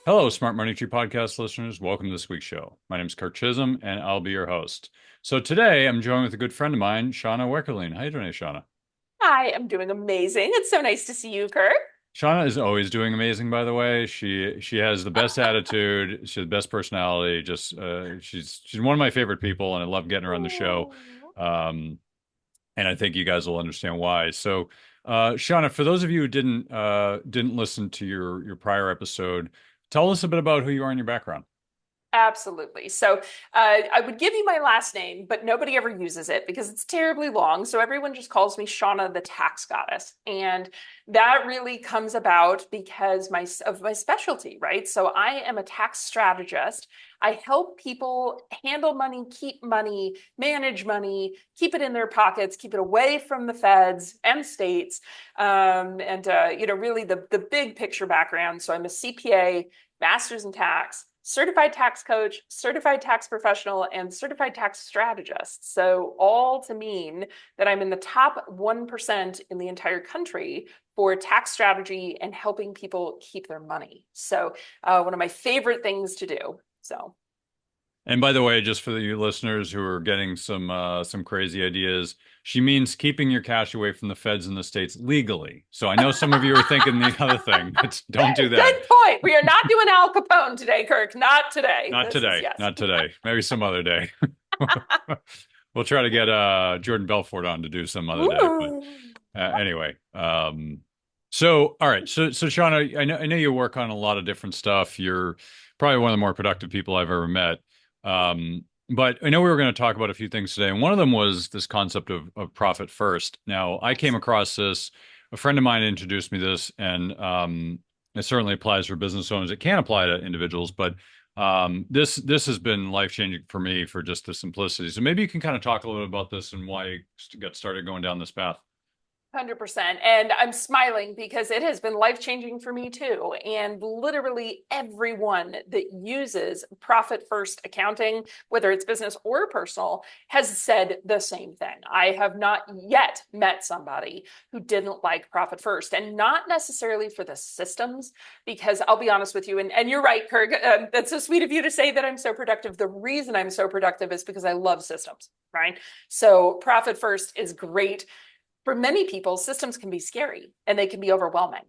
Hello, Smart Money Tree podcast listeners. Welcome to this week's show. My name is Kirk Chisholm, and I'll be your host. So today I'm joined with a good friend of mine, Shauna Wekherlien. How you doing, Shauna? Hi, I'm doing amazing. It's so nice to see you, Kirk. Shauna is always doing amazing, by the way. She has the best attitude. She has the best personality. Just she's one of my favorite people, and I love getting her on the show. Oh. Um, and I think you guys will understand why. So, Shauna, for those of you who didn't listen to your prior episode, tell us a bit about who you are and your background. Absolutely. So I would give you my last name, but nobody ever uses it because it's terribly long. So everyone just calls me Shauna the tax goddess. And that really comes about because of my specialty, right? So I am a tax strategist. I help people handle money, keep money, manage money, keep it in their pockets, keep it away from the feds and states. Really the big picture background. So I'm a CPA, master's in tax, certified tax coach, certified tax professional, and certified tax strategist. So, all to mean that I'm in the top 1% in the entire country for tax strategy and helping people keep their money. So, one of my favorite things to do. So, And by the way, just for you listeners who are getting some crazy ideas, she means keeping your cash away from the feds in the states legally. So I know some of you are thinking the other thing. Don't do good that. point. We are not doing Al Capone today, Kirk. Not today. Not This is today. yes. Not today. Maybe some other day. We'll try to get Jordan Belfort on to do some other day. But Ooh. anyway, so all right. So Shauna, I know you work on a lot of different stuff. You're probably one of the more productive people I've ever met. But I know we were going to talk about a few things today, and one of them was this concept of profit first. Now, I came across this. A friend of mine introduced me this, and it certainly applies for business owners. It can apply to individuals, but this has been life changing for me for just the simplicity. So maybe you can kind of talk a little bit about this and why you got started going down this path. 100%. And I'm smiling because it has been life changing for me too. And literally everyone that uses profit first accounting, whether it's business or personal, has said the same thing. I have not yet met somebody who didn't like profit first, and not necessarily for the systems, because I'll be honest with you. And you're right, Kirk. That's so sweet of you to say that I'm so productive. The reason I'm so productive is because I love systems, right? So profit first is great. For many people, systems can be scary and they can be overwhelming.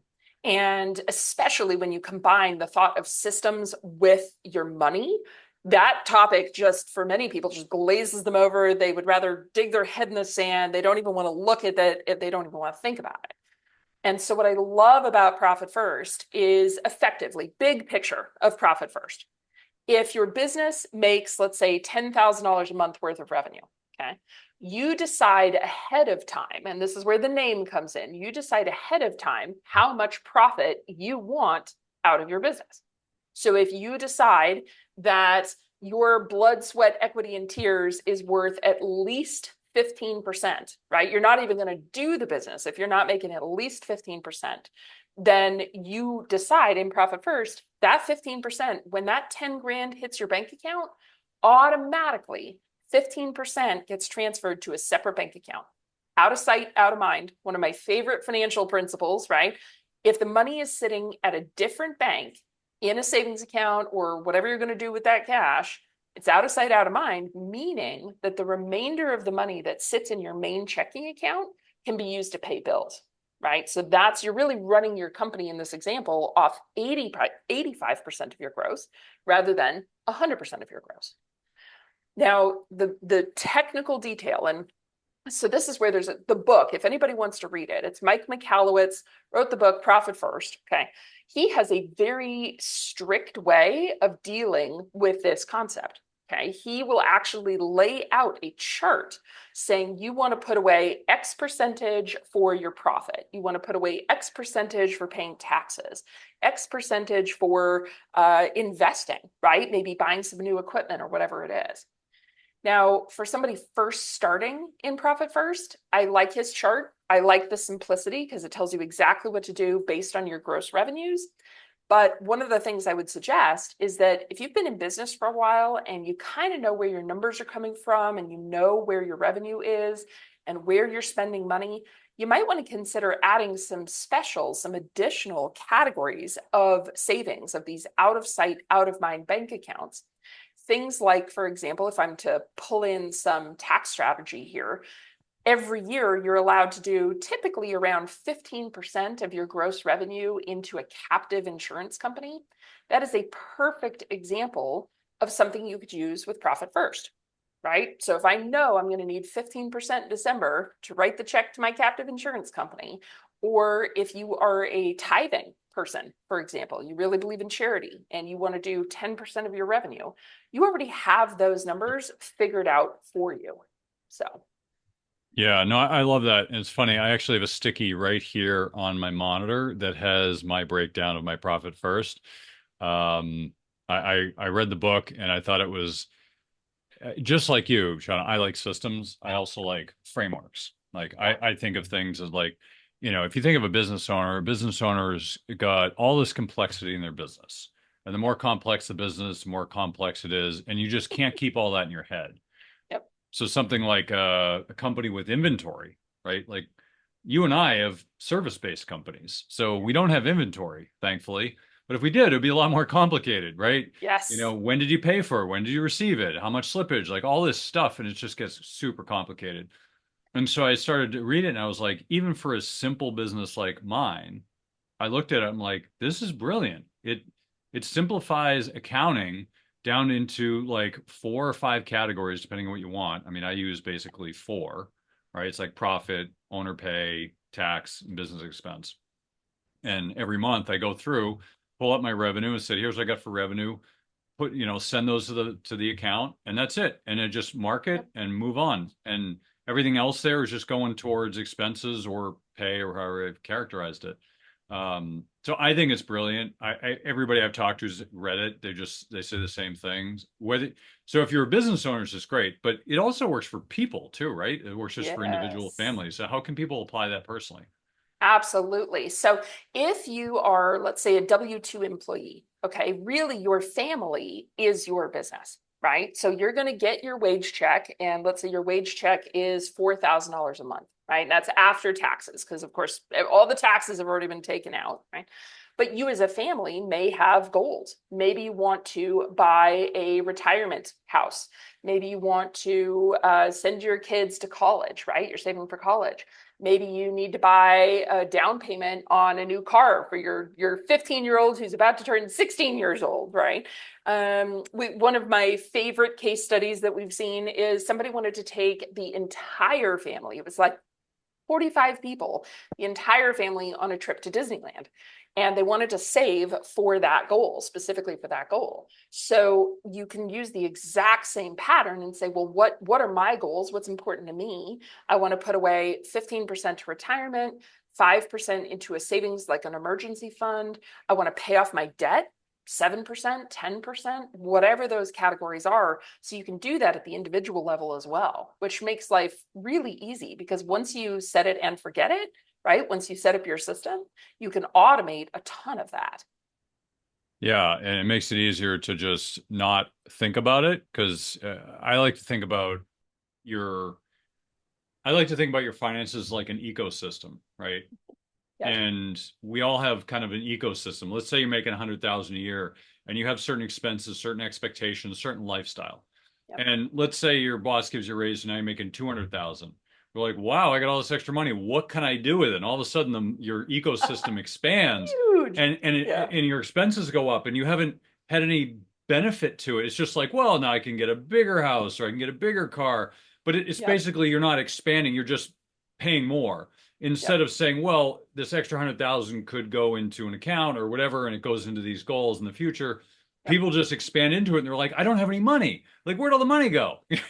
And especially when you combine the thought of systems with your money, that topic just for many people just glazes them over. They would rather dig their head in the sand. They don't even want to look at that. They don't even want to think about it. And so, what I love about Profit First is effectively big picture of Profit First. If your business makes, let's say, $10,000 a month worth of revenue, okay, you decide ahead of time, and this is where the name comes in. You decide ahead of time how much profit you want out of your business. So if you decide that your blood, sweat, equity, and tears is worth at least 15%, right? You're not even going to do the business if you're not making at least 15%. Then you decide in Profit First that 15%, when that 10 grand hits your bank account, automatically 15% gets transferred to a separate bank account. Out of sight, out of mind. One of my favorite financial principles, right? If the money is sitting at a different bank in a savings account or whatever you're going to do with that cash, it's out of sight, out of mind, meaning that the remainder of the money that sits in your main checking account can be used to pay bills, right? So you're really running your company in this example off 85% of your gross rather than 100% of your gross. Now, the technical detail, and so this is where there's the book, if anybody wants to read it, it's Mike Michalowicz wrote the book Profit First. Okay. He has a very strict way of dealing with this concept. Okay. He will actually lay out a chart saying you want to put away X percentage for your profit. You want to put away X percentage for paying taxes, X percentage for investing, right? Maybe buying some new equipment or whatever it is. Now, for somebody first starting in Profit First, I like his chart. I like the simplicity because it tells you exactly what to do based on your gross revenues. But one of the things I would suggest is that if you've been in business for a while and you kind of know where your numbers are coming from and you know where your revenue is and where you're spending money, you might want to consider adding some specials, some additional categories of savings of these out of sight, out of mind bank accounts. Things like, for example, if I'm to pull in some tax strategy here, every year you're allowed to do typically around 15% of your gross revenue into a captive insurance company. That is a perfect example of something you could use with Profit First, right? So if I know I'm going to need 15% in December to write the check to my captive insurance company, or if you are a tithing person, for example, you really believe in charity and you want to do 10% of your revenue, you already have those numbers figured out for you. So Yeah, no, I love that. And it's funny. I actually have a sticky right here on my monitor that has my breakdown of my profit first. Um, I read the book and I thought it was just like you, Shauna. I like systems. I also like frameworks. Like yeah, I think of things as like, if you think of a business owner's got all this complexity in their business. And the more complex the business, the more complex it is. And you just can't keep all that in your head. yep, So something like a company with inventory, right? Like you and I have service-based companies. So we don't have inventory, thankfully. But if we did, it'd be a lot more complicated, right? yes, When did you pay for it? When did you receive it? How much slippage? Like all this stuff, and it just gets super complicated. And so I started to read it, and I was like, even for a simple business like mine, I looked at it, I'm like, this is brilliant. It simplifies accounting down into like 4 or 5 categories, depending on what you want. I mean, I use basically four, right? It's like profit, owner pay, tax, and business expense. And every month I go through, pull up my revenue and say, here's what I got for revenue, send those to the account, and that's it. And then just mark it yep, and move on. And everything else there is just going towards expenses or pay or however I've characterized it. So I think it's brilliant. Everybody I've talked to has read it. They say the same things. So if you're a business owner, it's just great, but it also works for people too, right? It works just for individual yes. families. So how can people apply that personally? Absolutely. So if you are, let's say, a W-2 employee, okay, really your family is your business, right? So you're going to get your wage check, and let's say your wage check is $4,000 a month, right? And that's after taxes, because of course, all the taxes have already been taken out, right? But you as a family may have goals. Maybe you want to buy a retirement house. Maybe you want to send your kids to college, right? You're saving for college. Maybe you need to buy a down payment on a new car for your 15-year-old who's about to turn 16 years old, right? One of my favorite case studies that we've seen is somebody wanted to take the entire family. It was like 45 people, the entire family on a trip to Disneyland. And they wanted to save for that goal, specifically for that goal. So you can use the exact same pattern and say, well, what are my goals? What's important to me? I want to put away 15% to retirement, 5% into a savings like an emergency fund. I want to pay off my debt. 7%, 10%, whatever those categories are. So you can do that at the individual level as well, which makes life really easy because once you set it and forget it, right? Once you set up your system, you can automate a ton of that. Yeah, and it makes it easier to just not think about it because your I like to think about your finances like an ecosystem, right? Yep. And we all have kind of an ecosystem. Let's say you're making 100,000 a year and you have certain expenses, certain expectations, certain lifestyle. Yep. And let's say your boss gives you a raise and now you're making 200,000. You're like, wow, I got all this extra money. What can I do with it? And all of a sudden your ecosystem expands Huge. Yeah. and your expenses go up and you haven't had any benefit to it. It's just like, well, now I can get a bigger house or I can get a bigger car. But it's Yep. basically you're not expanding, you're just paying more instead Yep. of saying, well, this extra 100,000 could go into an account or whatever, and it goes into these goals in the future. Yep. People just expand into it and they're like, I don't have any money. Like, where'd all the money go? Yep.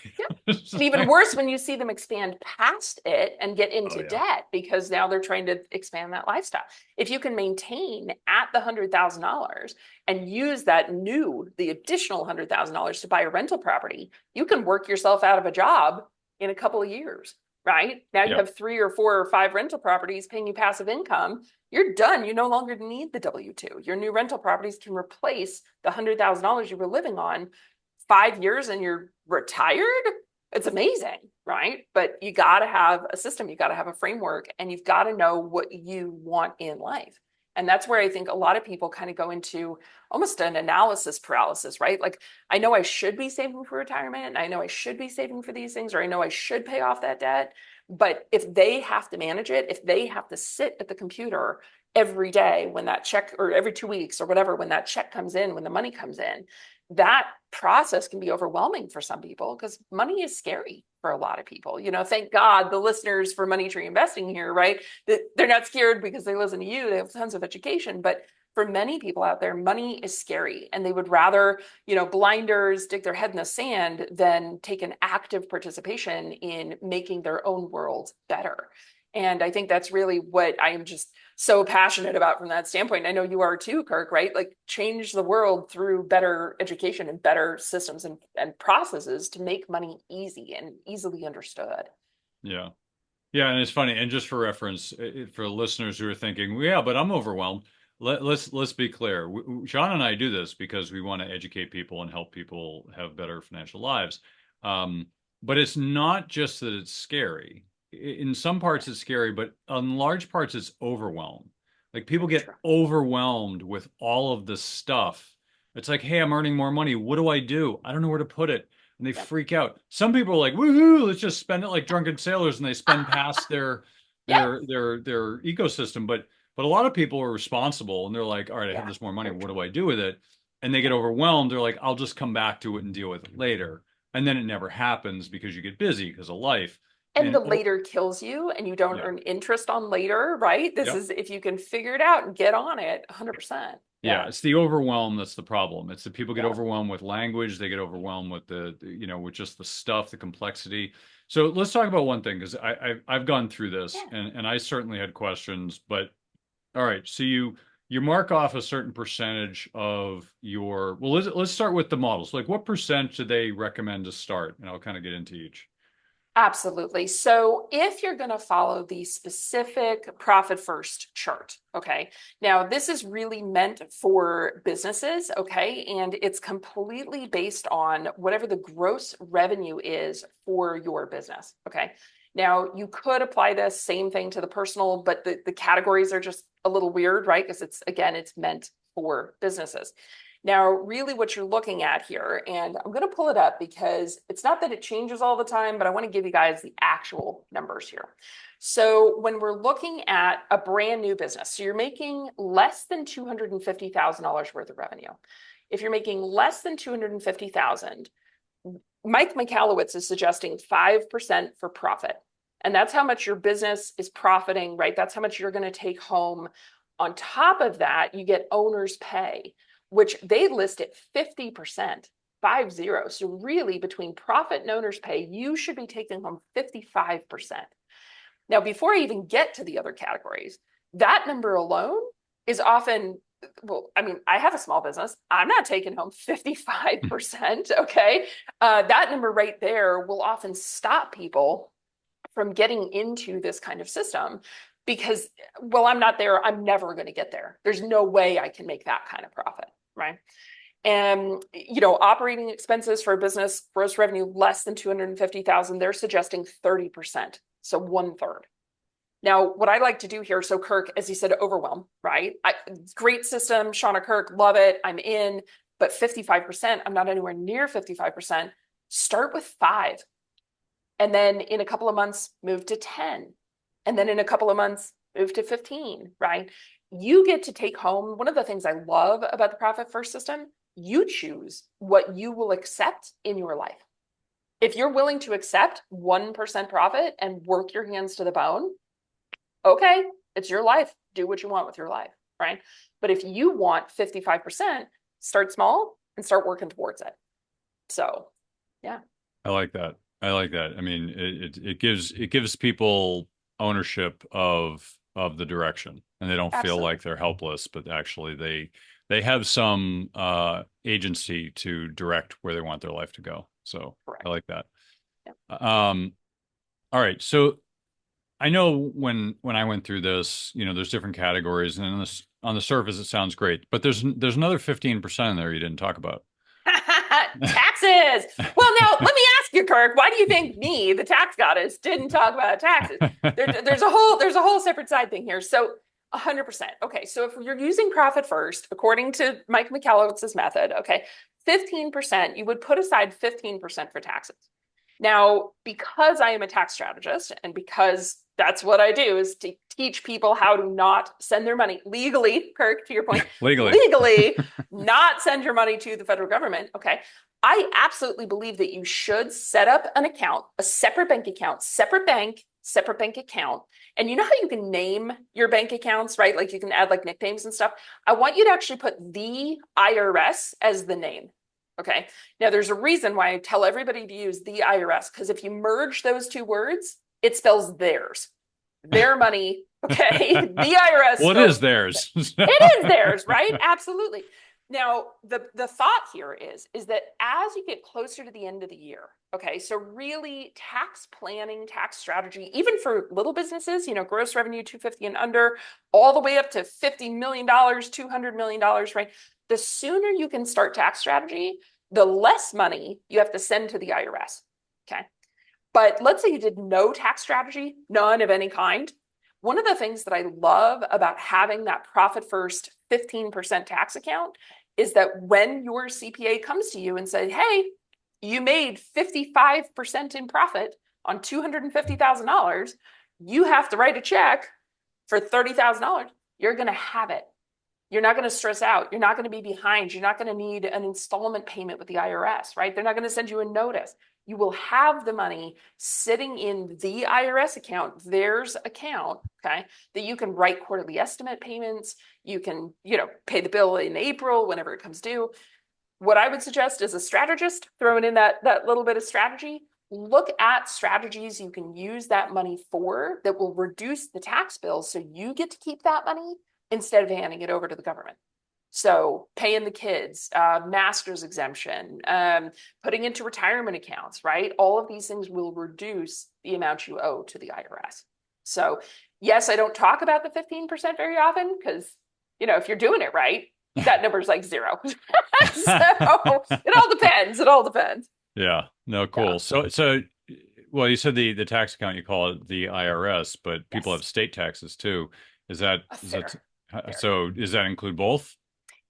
It's And just even like, worse when you see them expand past it and get oh into yeah. debt because now they're trying to expand that lifestyle. If you can maintain at the $100,000 and use the additional $100,000 to buy a rental property, you can work yourself out of a job in a couple of years, right? Now you Yep. have 3 or 4 or 5 rental properties paying you passive income. You're done. You no longer need the W-2. Your new rental properties can replace the $100,000 you were living on 5 years and you're retired. It's amazing. right? But you got to have a system, you got to have a framework, and you've got to know what you want in life. And that's where I think a lot of people kind of go into almost an analysis paralysis, right? Like, I know I should be saving for retirement, and I know I should be saving for these things, or I know I should pay off that debt. But if they have to manage it, if they have to sit at the computer every day when that check, or every 2 weeks or whatever, when that check comes in, when the money comes in, that process can be overwhelming for some people because money is scary for a lot of people. Thank God the listeners for Money Tree Investing here, right? They're not scared because they listen to you. They have tons of education, but for many people out there, money is scary and they would rather, blinders, dig their head in the sand than take an active participation in making their own world better. And I think that's really what I am just so passionate about from that standpoint. I know you are too, Kirk, right? Like, change the world through better education and better systems and processes to make money easy and easily understood. Yeah. Yeah, and it's funny. And just for reference, for listeners who are thinking, well, yeah, but I'm overwhelmed. Let's be clear. Sean and I do this because we want to educate people and help people have better financial lives. Um, but it's not just that it's scary. In some parts, it's scary, but in large parts, it's overwhelmed. Like, people Very get true. overwhelmed with all of this stuff. It's like, hey, I'm earning more money. What do I do? I don't know where to put it, and they Yep. freak out. Some people are like, woohoo, let's just spend it like drunken sailors, and they spend past their Yeah. their ecosystem. But a lot of people are responsible, and they're like, all right, I have Yeah. this more money. Very What true. do I do with it? And they get Yep. overwhelmed. They're like, I'll just come back to it and deal with it later. And then it never happens because you get busy because of life. And And the later kills you and you don't yeah, earn interest on later, right? This yep. is if you can figure it out and get on it 100%. Yeah, Yeah. it's the overwhelm that's the problem. It's that people get Yeah. overwhelmed with language, they get overwhelmed with with just the stuff, the complexity. So let's talk about one thing because I've gone through this Yeah. and I certainly had questions, but all right, so you mark off a certain percentage of your well, let's start with the models. Like, what percent do they recommend to start? And I'll kind of get into each. Absolutely. So if you're going to follow the specific profit first chart, okay, now this is really meant for businesses, okay, and it's completely based on whatever the gross revenue is for your business, okay. Now you could apply this same thing to the personal, but the categories are just a little weird, right? Because it's meant for businesses. Now, really what you're looking at here, and I'm going to pull it up because it's not that it changes all the time, but I want to give you guys the actual numbers here. So when we're looking at a brand new business, so you're making less than $250,000 worth of revenue. If you're making less than 250,000, Mike Michalowicz is suggesting 5% for profit. And that's how much your business is profiting, right? That's how much you're going to take home. On top of that, you get owner's pay, which they list at 50%, 50. So really between profit and owner's pay, you should be taking home 55%. Now, before I even get to the other categories, that number alone is often, well, I mean, I have a small business. I'm not taking home 55%. Okay. That number right there will often stop people from getting into this kind of system because, well, I'm not there. I'm never going to get there. There's no way I can make that kind of profit. Right. And, operating expenses for a business, gross revenue less than 250,000, they're suggesting 30%. So 1/3. Now, what I like to do here, so Kirk, as you said, overwhelm, right? Great system, Shauna, Kirk, love it. I'm in, but 55%, I'm not anywhere near 55%. Start with 5. And then in a couple of months, move to 10. And then in a couple of months, move to 15, right? You get to take home. One of the things I love about the profit first system, you choose what you will accept in your life. If you're willing to accept 1% profit and work your hands to the bone, okay, it's your life. Do what you want with your life, right? But if you want 55%, start small and start working towards it. So, yeah. I like that. I like that. I mean, it gives people ownership of the direction, and they don't feel Absolutely. like they're helpless, but actually they have some agency to direct where they want their life to go. So I Correct. like that. Yeah. All right. So I know when I went through this, there's different categories, and on the surface it sounds great, but there's another 15% in there you didn't talk about. Taxes. Well, now let me ask you, Kirk, why do you think me, the tax goddess, didn't talk about taxes? There's a whole separate side thing here. So 100%. Okay, so if you're using profit first, according to Mike Michalowicz's method, okay, 15%, you would put aside 15% for taxes. Now, because I am a tax strategist and because that's what I do is to teach people how to not send their money legally, Kirk, to your point, Legally. legally not send your money to the federal government. Okay. I absolutely believe that you should set up an account, a separate bank account, separate bank account. And you know how you can name your bank accounts, right? Like you can add like nicknames and stuff. I want you to actually put the IRS as the name. Okay. Now there's a reason why I tell everybody to use the IRS, because if you merge those two words, it spells theirs, their money. Okay. The IRS. Well, it is theirs. It is theirs, right? Absolutely. Now, the thought here is that as you get closer to the end of the year, okay, so really tax planning, tax strategy, even for little businesses, gross revenue 250 and under, all the way up to $50 million, $200 million, right? The sooner you can start tax strategy, the less money you have to send to the IRS. Okay. But let's say you did no tax strategy, none of any kind. One of the things that I love about having that profit first 15% tax account is that when your CPA comes to you and says, hey, you made 55% in profit on $250,000, you have to write a check for $30,000. You're going to have it. You're not going to stress out. You're not going to be behind. You're not going to need an installment payment with the IRS, right? They're not going to send you a notice. You will have the money sitting in the IRS account, theirs account, okay, that you can write quarterly estimate payments. You can, pay the bill in April whenever it comes due. What I would suggest is a strategist, throwing in that little bit of strategy, look at strategies you can use that money for that will reduce the tax bill so you get to keep that money instead of handing it over to the government. So paying the kids, master's exemption, putting into retirement accounts, right? All of these things will reduce the amount you owe to the IRS. So yes, I don't talk about the 15% very often because, if you're doing it right, that number's like zero. So it all depends. It all depends. Yeah. No, cool. Yeah. So, well, you said the tax account, you call it the IRS, but people Yes. have state taxes too. Is that, Fair. Fair. so does that include both?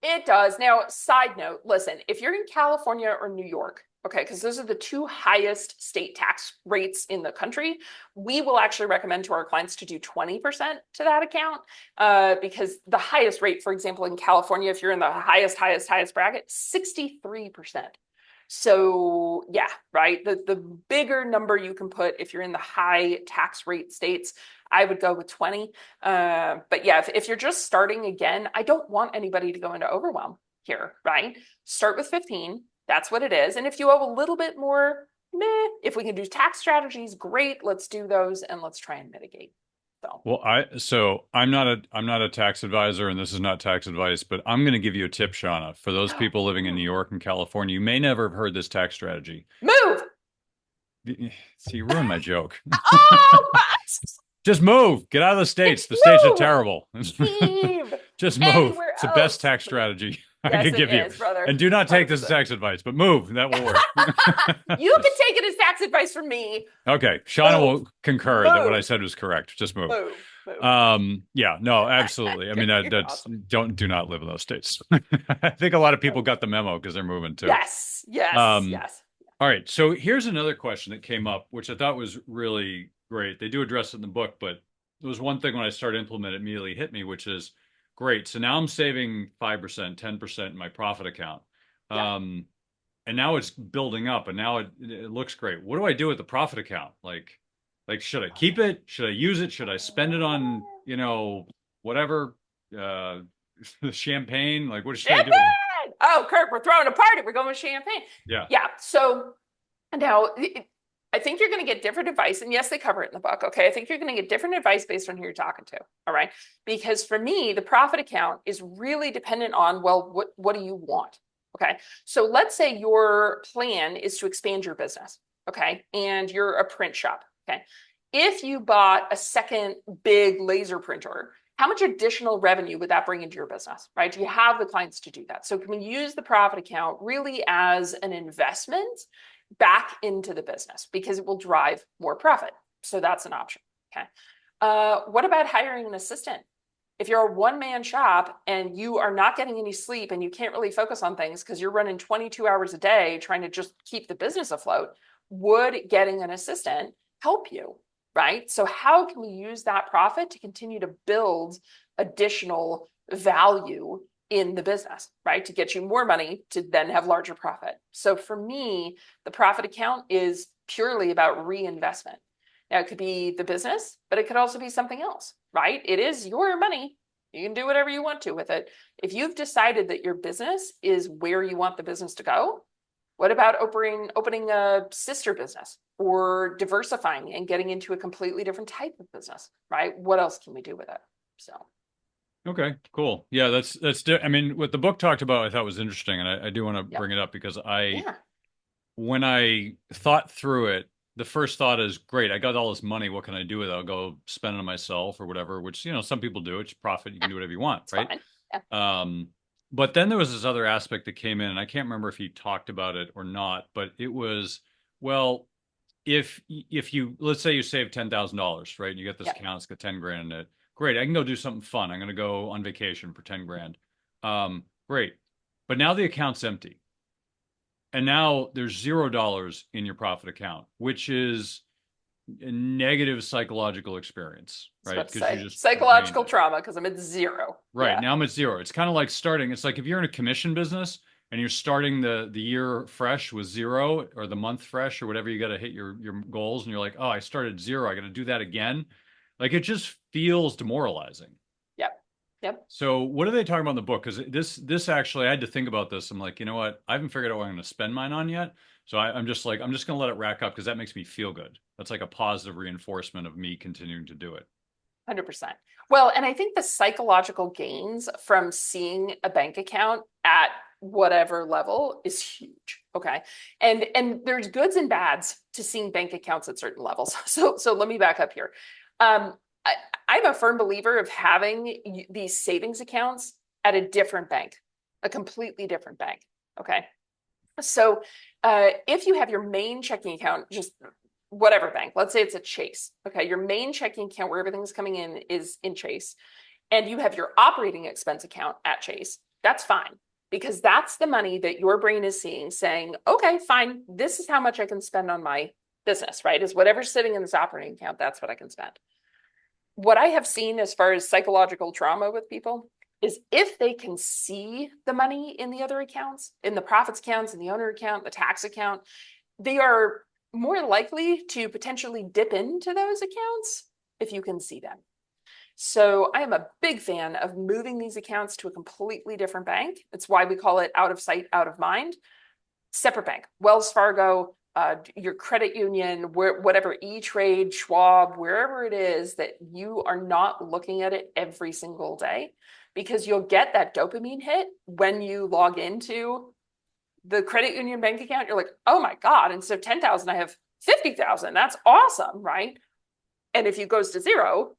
It does. Now, side note, listen, if you're in California or New York, okay, because those are the two highest state tax rates in the country, we will actually recommend to our clients to do 20% to that account because the highest rate, for example, in California, if you're in the highest bracket, 63%. So yeah, right. The bigger number you can put if you're in the high tax rate states, I would go with 20. But yeah, if you're just starting again, I don't want anybody to go into overwhelm here, right? Start with 15. That's what it is. And if you owe a little bit more, meh, if we can do tax strategies, great. Let's do those and let's try and mitigate. So Well, I'm not a tax advisor, and this is not tax advice, but I'm going to give you a tip, Shauna. For those people living in New York and California, you may never have heard this tax strategy. move. See, you ruined my joke. Oh, Just move. Get out of the states. The states are move. terrible. Leave. Just move. Anywhere It's the best else. tax strategy I Yes, could it give you. is, brother. And do not take this as 100%. tax advice, but move. That will work. You can take it as tax advice from me. Okay. Shauna Move. will concur that what I said was correct. Just move. Move. Yeah, no, absolutely. I mean, that's awesome. do not live in those states. I think a lot of people got the memo because they're moving too. Yes, yes, Um, yes. all right. So here's another question that came up, which I thought was really great. They do address it in the book, but there was one thing when I started implementing it immediately hit me, which is great. So now I'm saving 5%, 10% in my profit account. Yeah. And now it's building up and now it looks great. What do I do with the profit account? Like, should I keep it? Should I use it? Should I spend it on, whatever, champagne? Like, what should I do? Champagne! Oh, Kirk, we're throwing a party. We're going with champagne. Yeah. Yeah. So now I think you're going to get different advice. And yes, they cover it in the book. Okay. I think you're going to get different advice based on who you're talking to. All right. Because for me, the profit account is really dependent on, well, what do you want? Okay. So let's say your plan is to expand your business. Okay. And you're a print shop. Okay. If you bought a second big laser printer how much additional revenue would that bring into your business, right? Do you have the clients to do that? So can we use the profit account really as an investment back into the business because it will drive more profit? So that's an option. Okay. What about hiring an assistant? If you're a one-man shop and you are not getting any sleep and you can't really focus on things because you're running 22 hours a day trying to just keep the business afloat, would getting an assistant help you? Right? So how can we use that profit to continue to build additional value in the business, right? To get you more money to then have larger profit. So for me, the profit account is purely about reinvestment. Now it could be the business, but it could also be something else, right? It is your money. You can do whatever you want to with it. If you've decided that your business is where you want the business to go, what about opening a sister business or diversifying and getting into a completely different type of business, right? What else can we do with it? So, Okay, cool. Yeah, I mean, what the book talked about, I thought was interesting, and I do want to yeah, bring it up because yeah, when I thought through it, the first thought is, great, I got all this money. What can I do with it? I'll go spend it on myself or whatever, which, some people do. It's profit. You yeah, can do whatever you want, it's right? fine. Yeah, Um, but then there was this other aspect that came in, and I can't remember if he talked about it or not, but it was, well, if you, let's say you save $10,000, right? And you get this yeah, account, it's got 10 grand in it. Great, I can go do something fun. I'm going to go on vacation for 10 grand. Great. But now the account's empty. And now there's $0 in your profit account, which is a negative psychological experience, I was right? about to Because you say just drained psychological it. trauma because I'm at zero. Right. Yeah, Now I'm at zero. It's kind of like starting. It's like if you're in a commission business and you're starting the year fresh with zero or the month fresh or whatever, you got to hit your goals and you're like, oh, I started zero. I got to do that again. Like it just feels demoralizing. yep, yep. So what are they talking about in the book? Because this actually, I had to think about this. I'm like, you know what? I haven't figured out what I'm going to spend mine on yet. So I'm just like, I'm just going to let it rack up because that makes me feel good. That's like a positive reinforcement of me continuing to do it. 100%. Well, and I think the psychological gains from seeing a bank account at whatever level is huge. Okay. And there's goods and bads to seeing bank accounts at certain levels. So let me back up here. Um, I, I'm a firm believer of having these savings accounts at a different bank, a completely different bank. Okay. So if you have your main checking account, just whatever bank, let's say it's a Chase. Okay. Your main checking account where everything's coming in is in Chase, and you have your operating expense account at Chase, that's fine because that's the money that your brain is seeing saying, okay, fine, this is how much I can spend on my business, right? Is whatever's sitting in this operating account, that's what I can spend. What I have seen as far as psychological trauma with people is if they can see the money in the other accounts, in the profits accounts, in the owner account, the tax account, they are more likely to potentially dip into those accounts if you can see them. So I am a big fan of moving these accounts to a completely different bank. It's why we call it out of sight, out of mind. Separate bank, Wells Fargo, your credit union, whatever, E-Trade, Schwab, wherever it is that you are not looking at it every single day, because you'll get that dopamine hit when you log into the credit union bank account. You're like, oh my God, instead of 10,000, I have 50,000. That's awesome, right? And if it goes to zero,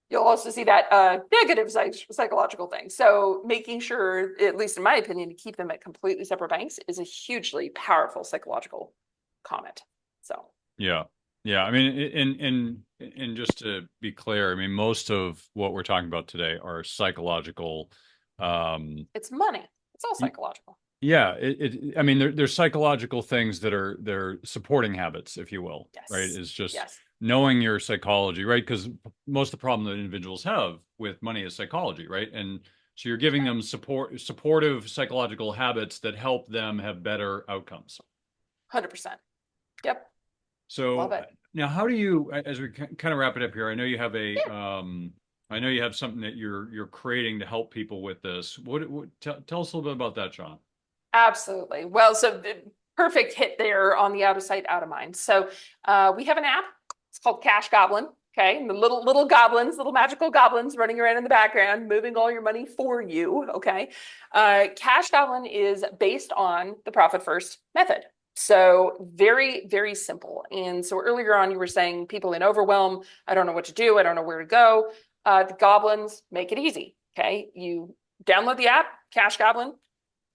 you'll also see that negative psychological thing. So making sure, at least in my opinion, to keep them at completely separate banks is a hugely powerful psychological comment. So Yeah. Yeah. I mean, and just to be clear, I mean, most of what we're talking about today are psychological. it's money. It's all psychological. Yeah. I mean, there's psychological things that they're supporting habits, if you will, right? Yes. Is just Yes. knowing your psychology, right? Because most of the problem that individuals have with money is psychology, right? And so you're giving them supportive psychological habits that help them have better outcomes. 100%. Yep. Love So it. now, how do you, as we kind of wrap it up here? I know you have Yeah. I know you have something that you're creating to help people with this. Tell us a little bit about that, Sean. Absolutely. Well, so the perfect hit there on the out of sight, out of mind. So we have an app. It's called Cash Goblin. Okay, and the little goblins, little magical goblins running around in the background, moving all your money for you. Okay, Cash Goblin is based on the profit first method. So very, very simple. And so earlier on, you were saying people in overwhelm. I don't know what to do. I don't know where to go. The goblins make it easy. Okay. You download the app, Cash Goblin,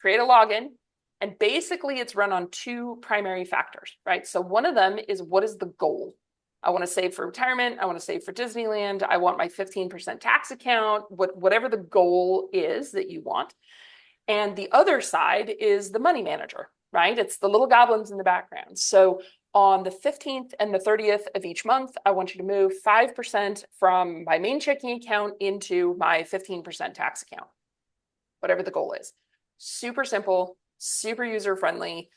create a login, and basically it's run on two primary factors, right? So one of them is, what is the goal? I want to save for retirement. I want to save for Disneyland. I want my 15% tax account, whatever the goal is that you want. And the other side is the money manager, right? It's the little goblins in the background. So on the 15th and the 30th of each month, I want you to move 5% from my main checking account into my 15% tax account, whatever the goal is. Super simple, super user-friendly.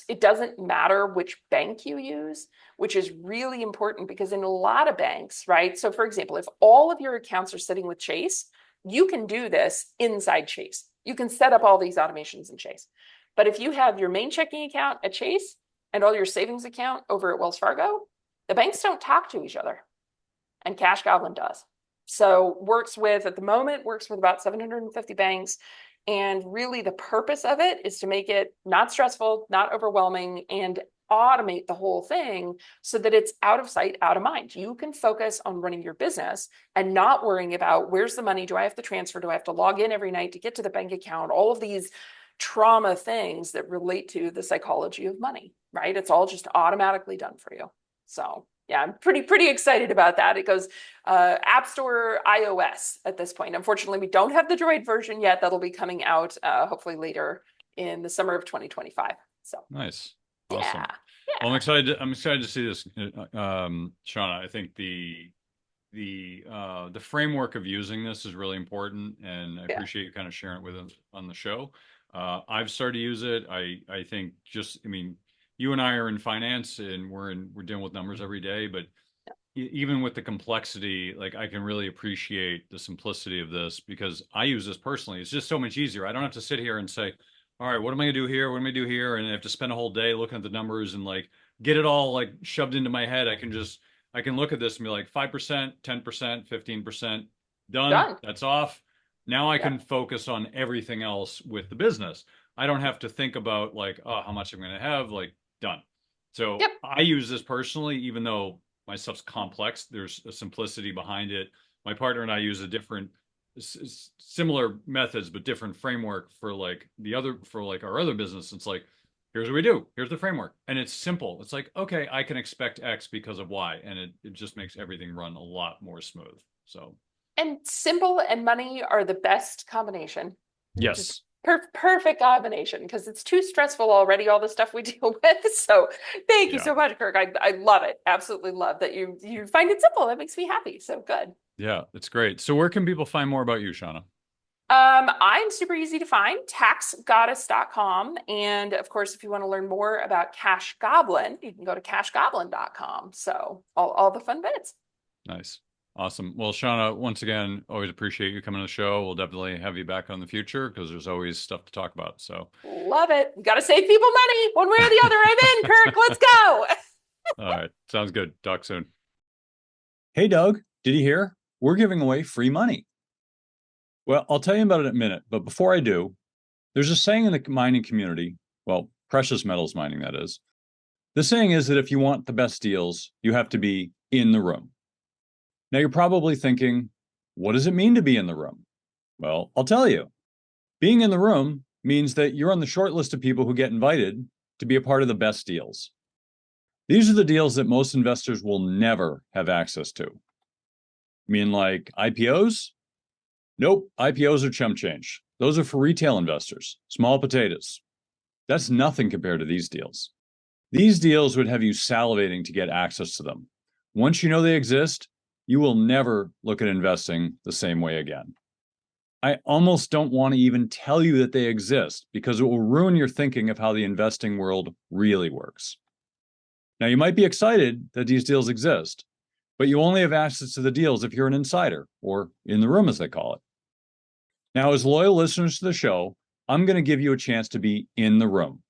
It doesn't matter which bank you use, which is really important because in a lot of banks, right? So for example, if all of your accounts are sitting with Chase, you can do this inside Chase. You can set up all these automations in Chase. But if you have your main checking account at Chase and all your savings account over at Wells Fargo, the banks don't talk to each other. And Cash Goblin does. So at the moment, works with about 750 banks. And really the purpose of it is to make it not stressful, not overwhelming, and automate the whole thing so that it's out of sight, out of mind. You can focus on running your business and not worrying about where's the money? Do I have to transfer? Do I have to log in every night to get to the bank account? All of these trauma things that relate to the psychology of money, right? It's all just automatically done for you. So yeah, I'm pretty excited about that. It goes App Store, iOS at this point. Unfortunately, we don't have the Droid version yet. That'll be coming out hopefully later in the summer of 2025. So nice, awesome. yeah, Well, yeah, I'm excited to see this, Shauna. I think the framework of using this is really important, and I yeah. appreciate you kind of sharing it with us on the show. I've started to use it. I think I mean, you and I are in finance, and we're dealing with numbers every day, but even with the complexity, like I can really appreciate the simplicity of this because I use this personally. It's just so much easier. I don't have to sit here and say, all right, what am I gonna do here? What am I gonna do here? And I have to spend a whole day looking at the numbers and like get it all like shoved into my head. I can look at this and be like 5%, 10%, 15%, done. Done. That's off. Now I Yeah. can focus on everything else with the business. I don't have to think about like, oh, how much I'm gonna have, like done. So Yep. I use this personally, even though my stuff's complex. There's a simplicity behind it. My partner and I use a different, similar methods, but different framework for like our other business. It's like, here's what we do. Here's the framework. And it's simple. It's like, okay, I can expect X because of Y. And it just makes everything run a lot more smooth. So, And simple and money are the best combination. Just yes. perfect combination because it's too stressful already, all the stuff we deal with. So thank you Yeah. so much, Kirk. I love it. Absolutely love that you find it simple. That makes me happy. So good. Yeah, it's great. So where can people find more about you, Shauna? I'm super easy to find, taxgoddess.com. And of course, if you want to learn more about Cash Goblin, you can go to cashgoblin.com. So all the fun bits. Nice. Awesome. Well, Shauna, once again, always appreciate you coming to the show. We'll definitely have you back on the future because there's always stuff to talk about. So, Love it. We got to save people money one way or the other. I'm in, Kirk. Let's go. all right. Sounds good. Talk soon. Hey, Doug, did you hear? We're giving away free money. Well, I'll tell you about it in a minute, but before I do, there's a saying in the mining community, well, precious metals mining, that is. The saying is that if you want the best deals, you have to be in the room. Now, you're probably thinking, what does it mean to be in the room? Well, I'll tell you. Being in the room means that you're on the short list of people who get invited to be a part of the best deals. These are the deals that most investors will never have access to. You mean like IPOs? Nope, IPOs are chump change. Those are for retail investors, small potatoes. That's nothing compared to these deals. These deals would have you salivating to get access to them. Once you know they exist, you will never look at investing the same way again. I almost don't want to even tell you that they exist because it will ruin your thinking of how the investing world really works. Now, you might be excited that these deals exist, but you only have access to the deals if you're an insider, or in the room as they call it. Now, as loyal listeners to the show, I'm going to give you a chance to be in the room.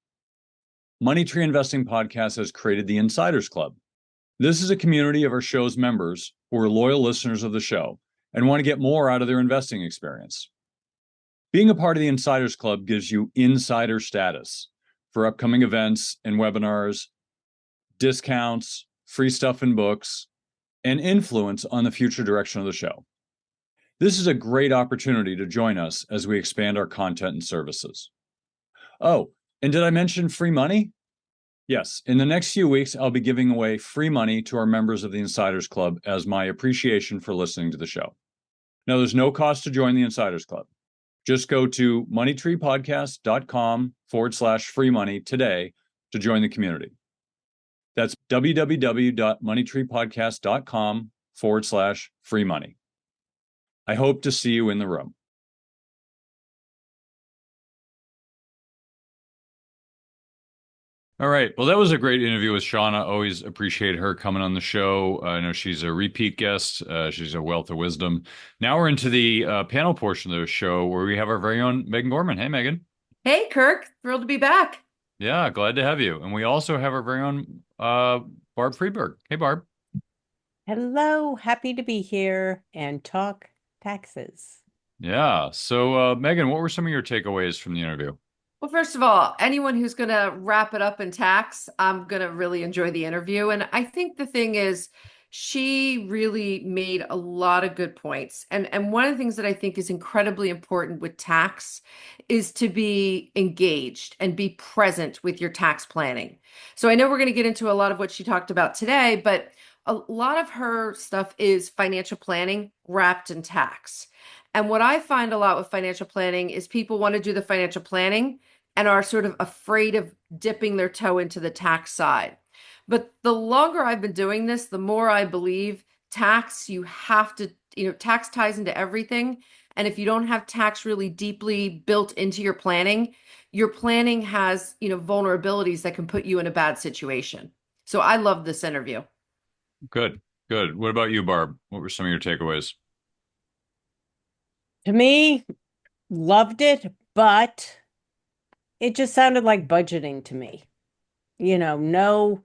Money Tree Investing Podcast has created the Insiders Club. This is a community of our show's members who are loyal listeners of the show and want to get more out of their investing experience. Being a part of the Insiders Club gives you insider status for upcoming events and webinars, discounts, free stuff and books, and influence on the future direction of the show. This is a great opportunity to join us as we expand our content and services. Oh, and did I mention free money? Yes, in the next few weeks, I'll be giving away free money to our members of the Insiders Club as my appreciation for listening to the show. Now, there's no cost to join the Insiders Club. Just go to moneytreepodcast.com/free money today to join the community. That's www.moneytreepodcast.com/free money. I hope to see you in the room. All right. Well, that was a great interview with Shauna. Always appreciate her coming on the show. I know she's a repeat guest. She's a wealth of wisdom. Now we're into the panel portion of the show where we have our very own Megan Gorman. Hey, Megan. Hey, Kirk. Thrilled to be back. Yeah, glad to have you. And we also have our very own Barb Freeberg. Hey, Barb. Hello, happy to be here and talk taxes. Yeah. So, Megan, what were some of your takeaways from the interview? Well, first of all, anyone who's going to wrap it up in tax, I'm going to really enjoy the interview. And I think the thing is, she really made a lot of good points. And one of the things that I think is incredibly important with tax is to be engaged and be present with your tax planning. So I know we're going to get into a lot of what she talked about today, but a lot of her stuff is financial planning wrapped in tax. And what I find a lot with financial planning is people want to do the financial planning and are sort of afraid of dipping their toe into the tax side. But the longer I've been doing this, the more I believe tax, you have to, tax ties into everything. And if you don't have tax really deeply built into your planning has, vulnerabilities that can put you in a bad situation. So I love this interview. Good. Good. What about you, Barb? What were some of your takeaways? To me, loved it, but it just sounded like budgeting to me. No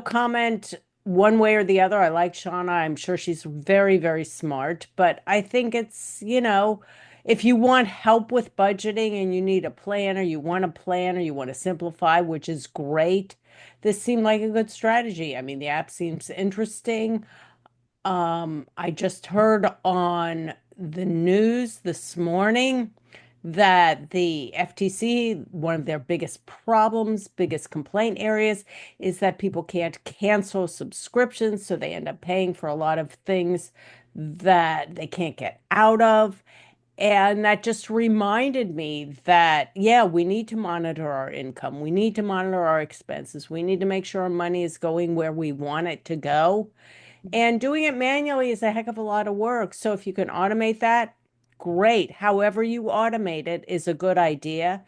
comment one way or the other. I like Shauna. I'm sure she's very, very smart, but I think it's, if you want help with budgeting and you need a plan or you want a plan or you want to simplify, which is great, this seemed like a good strategy. I mean, the app seems interesting. I just heard on the news this morning that the FTC, one of their biggest problems, biggest complaint areas, is that people can't cancel subscriptions, so they end up paying for a lot of things that they can't get out of. And that just reminded me that, yeah, we need to monitor our income. We need to monitor our expenses. We need to make sure our money is going where we want it to go. And doing it manually is a heck of a lot of work. So if you can automate that, great. However you automate it is a good idea.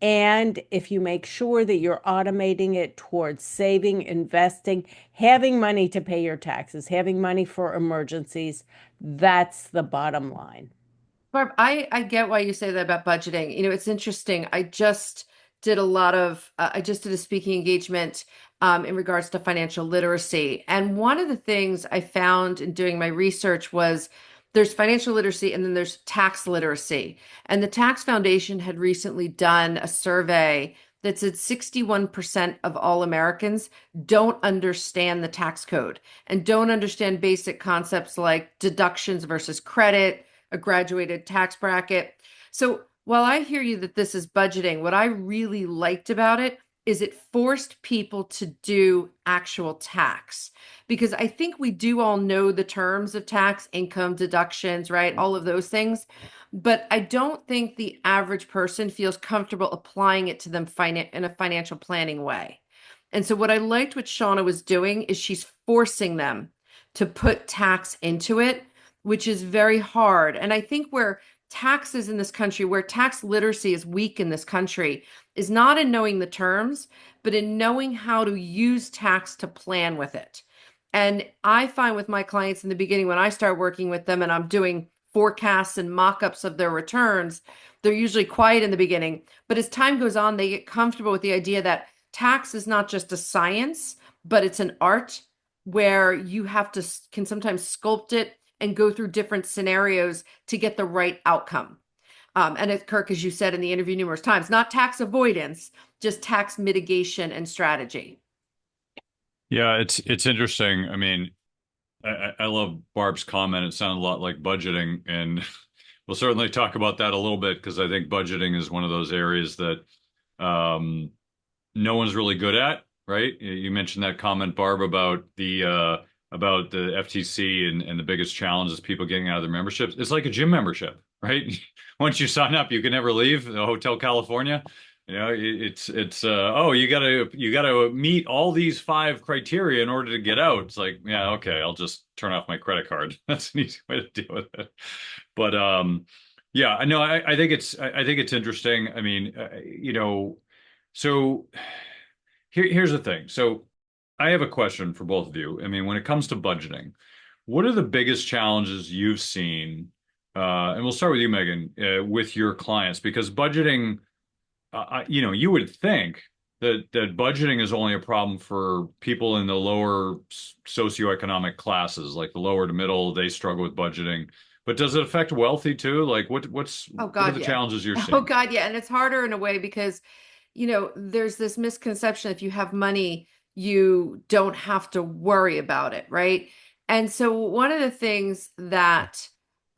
And if you make sure that you're automating it towards saving, investing, having money to pay your taxes, having money for emergencies, that's the bottom line. Barb, I get why you say that about budgeting. It's interesting. I just did a speaking engagement in regards to financial literacy. And one of the things I found in doing my research was there's financial literacy and then there's tax literacy. And the Tax Foundation had recently done a survey that said 61% of all Americans don't understand the tax code and don't understand basic concepts like deductions versus credit, a graduated tax bracket. So while I hear you that this is budgeting, what I really liked about it is it forced people to do actual tax. Because I think we do all know the terms of tax, income deductions, right? All of those things. But I don't think the average person feels comfortable applying it to them in a financial planning way. And so what I liked what Shauna was doing is she's forcing them to put tax into it, which is very hard. And I think where taxes in this country, where tax literacy is weak in this country, is not in knowing the terms, but in knowing how to use tax to plan with it. And I find with my clients in the beginning, when I start working with them and I'm doing forecasts and mock-ups of their returns, they're usually quiet in the beginning. But as time goes on, they get comfortable with the idea that tax is not just a science, but it's an art where you can sometimes sculpt it and go through different scenarios to get the right outcome. And as Kirk, as you said in the interview numerous times, not tax avoidance, just tax mitigation and strategy. Yeah, it's interesting. I mean, I love Barb's comment. It sounded a lot like budgeting, and we'll certainly talk about that a little bit because I think budgeting is one of those areas that um, no one's really good at, right? You mentioned that comment, Barb, about the FTC and the biggest challenge is people getting out of their memberships. It's like a gym membership, right? Once you sign up, you can never leave the Hotel California. You know, it's oh, you gotta meet all these five criteria in order to get out. It's like, yeah, okay, I'll just turn off my credit card. That's an easy way to deal with it. But yeah, I know. I think it's interesting. I mean, so here's the thing. So I have a question for both of you. I mean, when it comes to budgeting, what are the biggest challenges you've seen? And we'll start with you, Megan, with your clients, because budgeting, you would think that budgeting is only a problem for people in the lower socioeconomic classes, like the lower to middle, they struggle with budgeting. But does it affect wealthy too? Like Oh what are God, the yeah. challenges you're Oh seeing? God, yeah. And it's harder in a way because, there's this misconception if you have money, you don't have to worry about it, right? And so one of the things that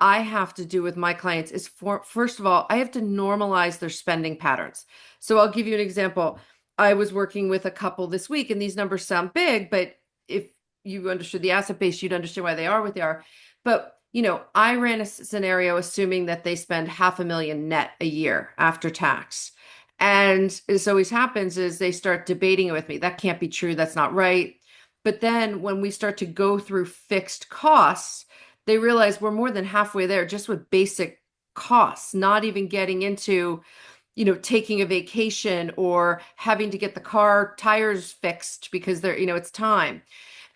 I have to do with my clients is first of all, I have to normalize their spending patterns. So I'll give you an example. I was working with a couple this week, and these numbers sound big, but if you understood the asset base, you'd understand why they are what they are. But I ran a scenario assuming that they spend 500,000 net a year after tax. And so always happens is they start debating it with me. That can't be true. That's not right. But then when we start to go through fixed costs, they realize we're more than halfway there just with basic costs, not even getting into, taking a vacation or having to get the car tires fixed because it's time.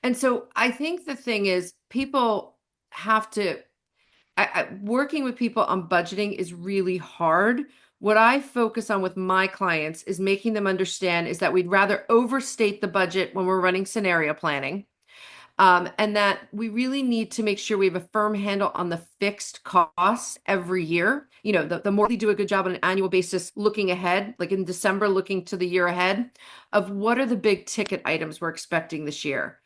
And so I think the thing is people have to working with people on budgeting is really hard. What I focus on with my clients is making them understand is that we'd rather overstate the budget when we're running scenario planning. And that we really need to make sure we have a firm handle on the fixed costs every year. The more we do a good job on an annual basis, looking ahead, like in December, looking to the year ahead of what are the big ticket items we're expecting this year.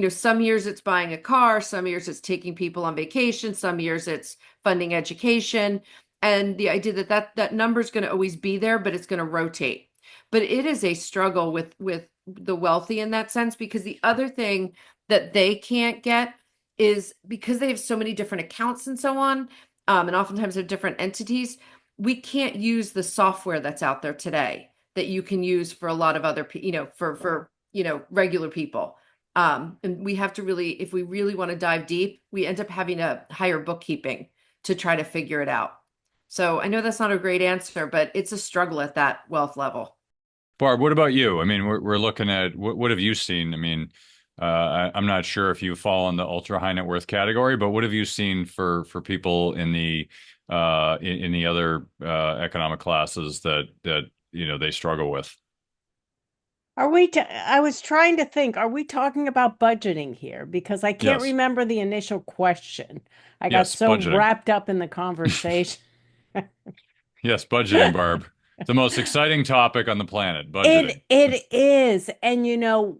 Some years it's buying a car, some years it's taking people on vacation, some years it's funding education. And the idea that number is going to always be there, but it's going to rotate. But it is a struggle with the wealthy in that sense, because the other thing that they can't get is because they have so many different accounts and so on, and oftentimes they're different entities, we can't use the software that's out there today that you can use for a lot of other, for regular people. And we have to really, if we really want to dive deep, we end up having to hire bookkeeping to try to figure it out. So I know that's not a great answer, but it's a struggle at that wealth level. Barb, what about you? I mean, we're looking at what have you seen? I mean, I'm not sure if you fall in the ultra high net worth category, but what have you seen for people in the other economic classes that they struggle with? I was trying to think, are we talking about budgeting here? Because I can't Yes, remember the initial question. I got yes, so budgeting. wrapped up in the conversation. Yes, budgeting, Barb. The most exciting topic on the planet, budgeting. It is. And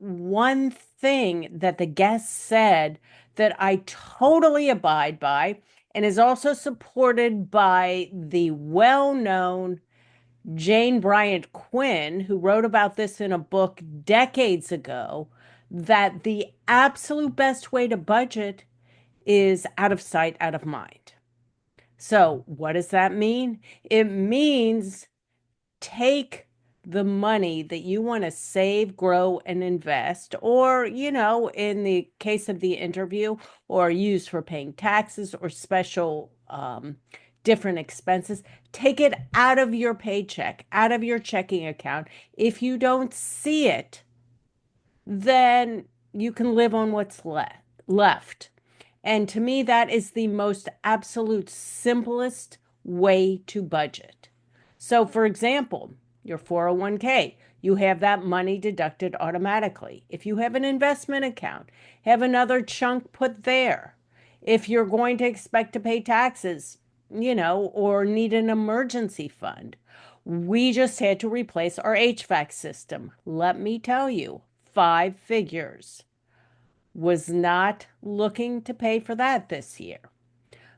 one thing that the guest said that I totally abide by and is also supported by the well-known Jane Bryant Quinn, who wrote about this in a book decades ago, that the absolute best way to budget is out of sight, out of mind. So, what does that mean? It means take the money that you want to save, grow, and invest, or, in the case of the interview, or use for paying taxes or special different expenses, take it out of your paycheck, out of your checking account. If you don't see it, then you can live on what's left. And to me, that is the most absolute simplest way to budget. So, for example, your 401k, you have that money deducted automatically. If you have an investment account, have another chunk put there. If you're going to expect to pay taxes, or need an emergency fund. We just had to replace our HVAC system. Let me tell you, 5 figures. was not looking to pay for that this year.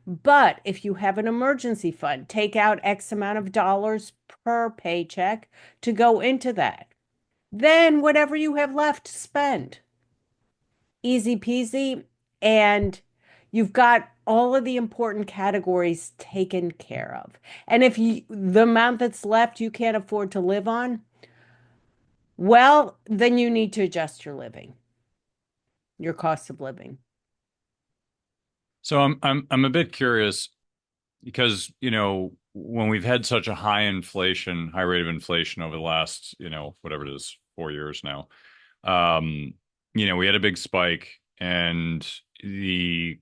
But if you have an emergency fund, take out X amount of dollars per paycheck to go into that. Then whatever you have left, spend. Easy peasy. And you've got all of the important categories taken care of. And if the amount that's left you can't afford to live on, well, then you need to adjust your living, your cost of living. So I'm a bit curious because, when we've had such a high rate of inflation over the last, whatever it is, 4 years now, um, we had a big spike, and the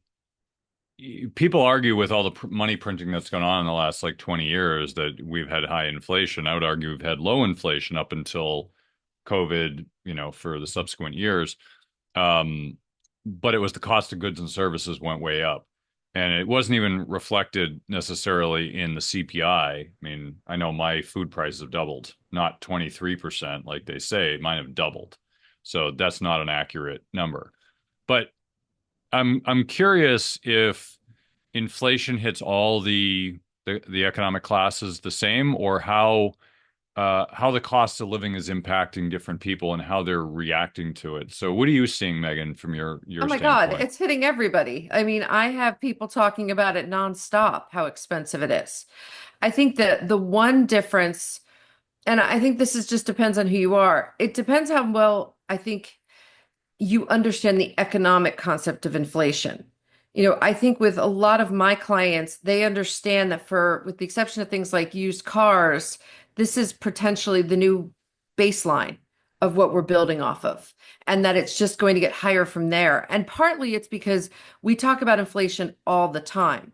people argue with all the money printing that's gone on in the last like 20 years that we've had high inflation. I would argue we've had low inflation up until COVID, for the subsequent years. Um, but it was the cost of goods and services went way up. And it wasn't even reflected necessarily in the CPI. I mean, I know my food prices have doubled, not 23% like they say, mine have doubled. So that's not an accurate number. But I'm curious if inflation hits all the economic classes the same, or how the cost of living is impacting different people and how they're reacting to it. So what are you seeing, Megan, from your Oh my God, standpoint? it's hitting everybody. I mean, I have people talking about it nonstop, how expensive it is. I think that the one difference, and I think this is just depends on who you are. It depends how well I think you understand the economic concept of inflation. I think with a lot of my clients, they understand that with the exception of things like used cars, this is potentially the new baseline of what we're building off of, and that it's just going to get higher from there. And partly it's because we talk about inflation all the time.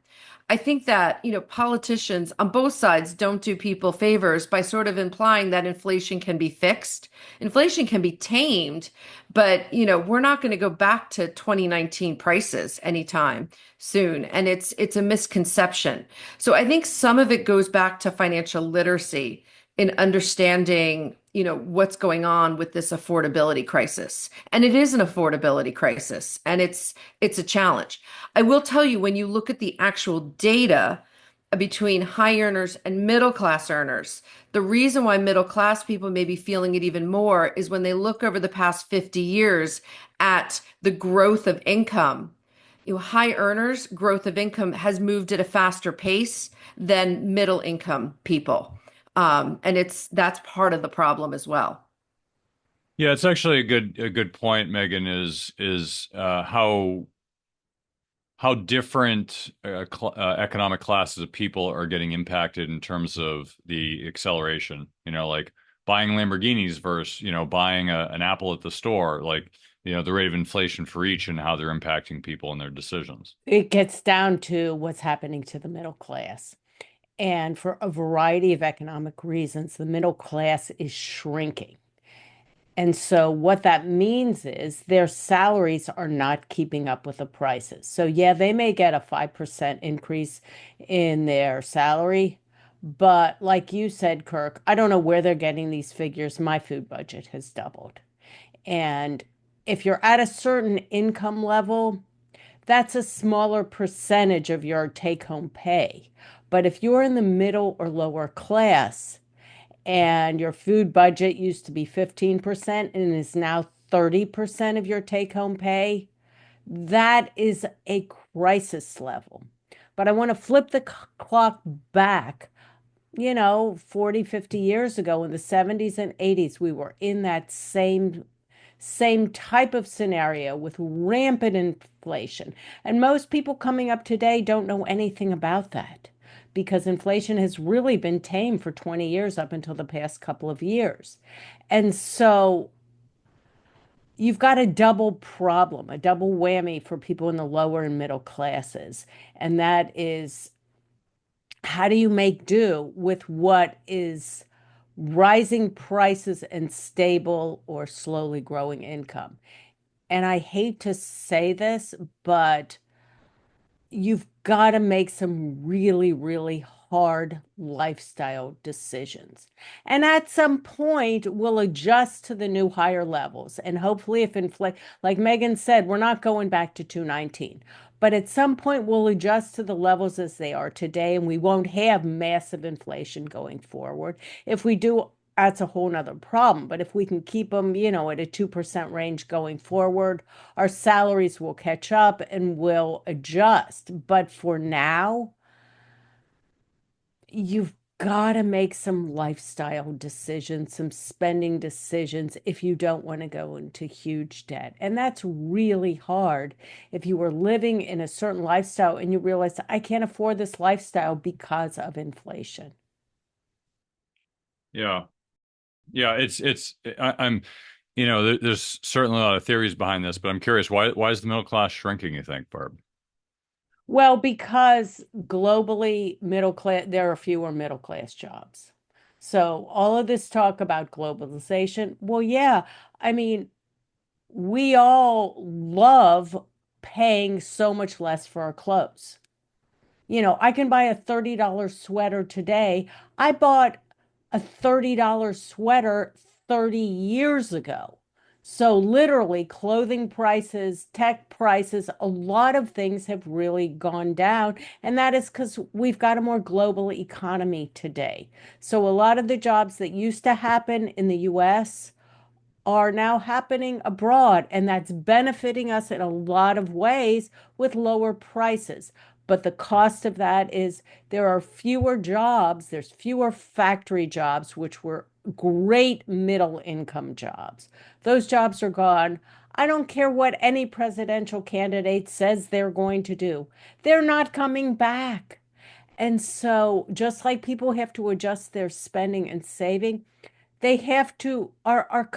I think that, politicians on both sides don't do people favors by sort of implying that inflation can be fixed. Inflation can be tamed, but, we're not going to go back to 2019 prices anytime soon. And it's a misconception. So I think some of it goes back to financial literacy in understanding, what's going on with this affordability crisis. And it is an affordability crisis, and it's a challenge. I will tell you, when you look at the actual data between high earners and middle class earners, the reason why middle class people may be feeling it even more is when they look over the past 50 years at the growth of income. High earners' growth of income has moved at a faster pace than middle income people. And that's part of the problem as well. Yeah, it's actually a good point, Megan, is how different economic classes of people are getting impacted in terms of the acceleration. Like buying Lamborghinis versus buying an Apple at the store. Like the rate of inflation for each and how they're impacting people and their decisions. It gets down to what's happening to the middle class. And for a variety of economic reasons, the middle class is shrinking. And so what that means is their salaries are not keeping up with the prices. So yeah, they may get a 5% increase in their salary, but like you said, Kirk, I don't know where they're getting these figures. My food budget has doubled. And if you're at a certain income level, that's a smaller percentage of your take-home pay. But if you're in the middle or lower class, and your food budget used to be 15% and is now 30% of your take-home pay, that is a crisis level. But I want to flip the clock back, 40, 50 years ago in the 70s and 80s, we were in that same type of scenario with rampant inflation. And most people coming up today don't know anything about that, because inflation has really been tame for 20 years up until the past couple of years. And so you've got a double problem, a double whammy for people in the lower and middle classes. And that is, how do you make do with what is rising prices and stable or slowly growing income? And I hate to say this, but you've got to make some really, really hard lifestyle decisions. And at some point, we'll adjust to the new higher levels. And hopefully, if inflation, like Megan said, we're not going back to 219. But at some point, we'll adjust to the levels as they are today, and we won't have massive inflation going forward. If we do, that's a whole nother problem. But if we can keep them, at a 2% range going forward, our salaries will catch up and will adjust. But for now, you've got to make some lifestyle decisions, some spending decisions if you don't want to go into huge debt. And that's really hard if you were living in a certain lifestyle and you realize, I can't afford this lifestyle because of inflation. Yeah. Yeah, I'm there's certainly a lot of theories behind this, but I'm curious, why is the middle class shrinking, you think, Barb? Well, because globally, there are fewer middle class jobs. So all of this talk about globalization, well, yeah, I mean, we all love paying so much less for our clothes. I can buy a $30 sweater today. I bought a $30 sweater 30 years ago. So literally clothing prices, tech prices, a lot of things have really gone down. And that is because we've got a more global economy today. So a lot of the jobs that used to happen in the US are now happening abroad, and that's benefiting us in a lot of ways with lower prices. But the cost of that is there are fewer jobs, there's fewer factory jobs, which were great middle income jobs. Those jobs are gone. I don't care what any presidential candidate says they're going to do, they're not coming back. And so, just like people have to adjust their spending and saving, they have to, our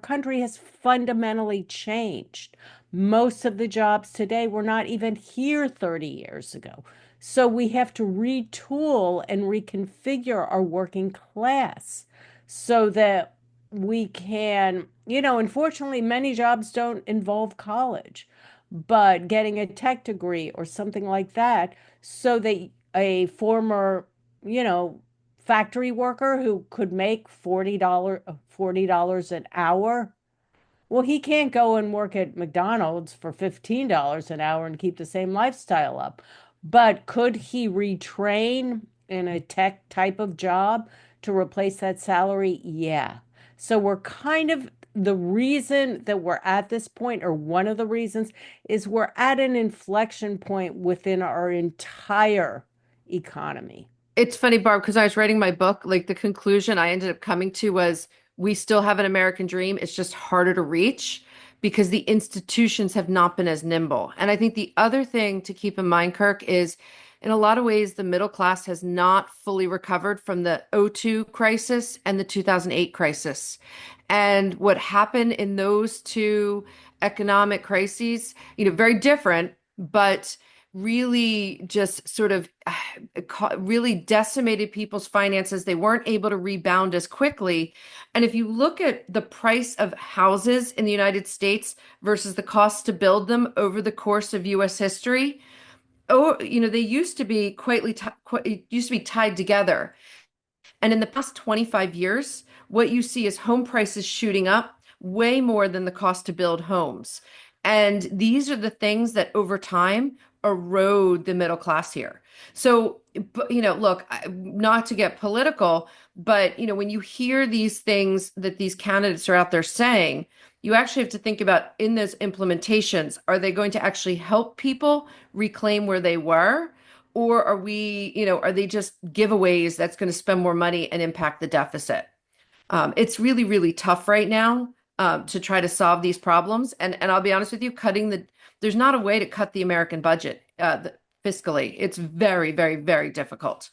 country has fundamentally changed. Most of the jobs today were not even here 30 years ago. So we have to retool and reconfigure our working class so that we can, unfortunately, many jobs don't involve college, but getting a tech degree or something like that so that a former, you know, factory worker who could make $40 an hour, well, he can't go and work at McDonald's for $15 an hour and keep the same lifestyle up. But could he retrain in a tech type of job to replace that salary? Yeah. So we're kind of, the reason that we're at this point, or one of the reasons, is we're at an inflection point within our entire economy. It's funny, Barb, because I was writing my book, like the conclusion I ended up coming to was we still have an American dream. It's just harder to reach because the institutions have not been as nimble. And I think the other thing to keep in mind, Kirk, is in a lot of ways, the middle class has not fully recovered from the '02 crisis and the 2008 crisis. And what happened in those two economic crises, very different, but really just sort of really decimated people's finances. They weren't able to rebound as quickly. And if you look at the price of houses in the United States versus the cost to build them over the course of US history, they used to be tied together. And in the past 25 years, what you see is home prices shooting up way more than the cost to build homes. And these are the things that over time erode the middle class here. So, look, not to get political, but, when you hear these things that these candidates are out there saying, you actually have to think about in those implementations, are they going to actually help people reclaim where they were? Or are they just giveaways that's going to spend more money and impact the deficit? It's really, really tough right now to try to solve these problems. And I'll be honest with you, there's not a way to cut the American budget fiscally. It's very, very, very difficult.